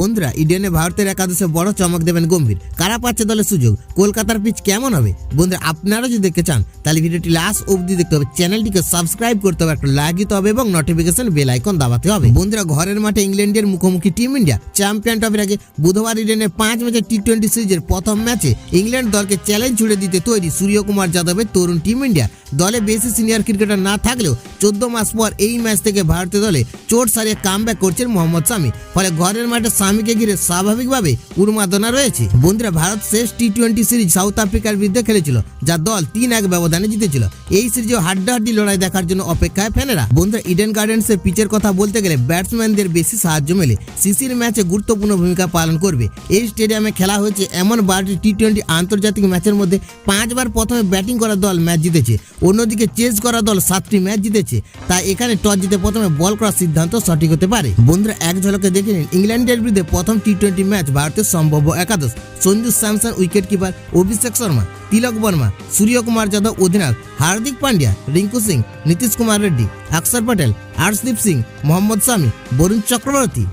বন্ধুরা, ইডেনে ভারতের একাদশে বড় চমক দেবেন গম্ভীর। কারা পাচ্ছে দলের সুযোগ? কলকাতার পিচ কেমন হবে? বন্ধুরা, আপনারা যদি দেখতে চান তাহলে ভিডিওটি লাস্ট অবধি দেখতে হবে। চ্যানেলটিকে সাবস্ক্রাইব করতে হবে, একটা লাইক দিতে হবে এবং নোটিফিকেশন বেল আইকন দাবাতে হবে। বন্ধুরা, ঘরের মাঠে ইংল্যান্ডের মুখোমুখি টিম ইন্ডিয়া চ্যাম্পিয়ন ট্রফির আগে বুধবার ইডেনে 5 ম্যাচের টি-20 সিরিজের প্রথম ম্যাচে ইংল্যান্ড দলকে চ্যালেঞ্জ ছুড়ে দিতে তৈরি সূর্যকুমার যাদবের তরুণ টিম ইন্ডিয়া। দলে বেশি সিনিয়র ক্রিকেটার না থাকলেও 14 মাস পর এই ম্যাচ থেকে ভারতীয় দলে চোট সারিয়ে কামব্যাক করছেন মোহাম্মদ শামি। ফলে ঘরের মাঠে শামিকে ঘিরে স্বাভাবিকভাবে উন্মাদনা রয়েছে। বন্ধুরা, ভারত শেষ টি-20 সিরিজ সাউথ আফ্রিকার বিরুদ্ধে খেলেছিল, যা দল 3-1 ব্যবধানে জিতেছিল। এই সিরিজেও হাড্ডাহাড্ডি লড়াই দেখার জন্য অপেক্ষায় ফ্যানেরা। বন্ধুরা, ইডেন গার্ডেন্সের পিচের কথা বলতে গেলে ব্যাটসম্যানদের বেশি সাহায্য মেলে। সিসির ম্যাচে গুরুত্বপূর্ণ ভূমিকা পালন করবে। এই স্টেডিয়ামে খেলা হয়েছে এমন 12টি টি-20 আন্তর্জাতিক ম্যাচের মধ্যে 5 বার প্রথমে ব্যাটিং করা দল ম্যাচ জিতেছে, অন্যদিকে চেস করা দল 7টি ম্যাচ জিতেছে। তাই এখানে টস জিতে প্রথমে বল করার সিদ্ধান্ত সঠিক হতে পারে। বন্ধুরা, এক ঝলকে দেখে নিন ইংল্যান্ডের বিরুদ্ধে প্রথম টি-20 ম্যাচ ভারতের সম্ভাব্য একাদশ। Sanju Samson wicket keeper, Abhishek Sharma, তিলক বর্মা, সূর্যকুমার যাদব অধিনায়ক, হার্দিক পান্ডিয়া, রিঙ্কু সিং, নীতিশ কুমার রেড্ডি, অক্ষর পটেল, আর্শদীপ সিং, মোহাম্মদ শামি, বরুণ চক্রবর্তী।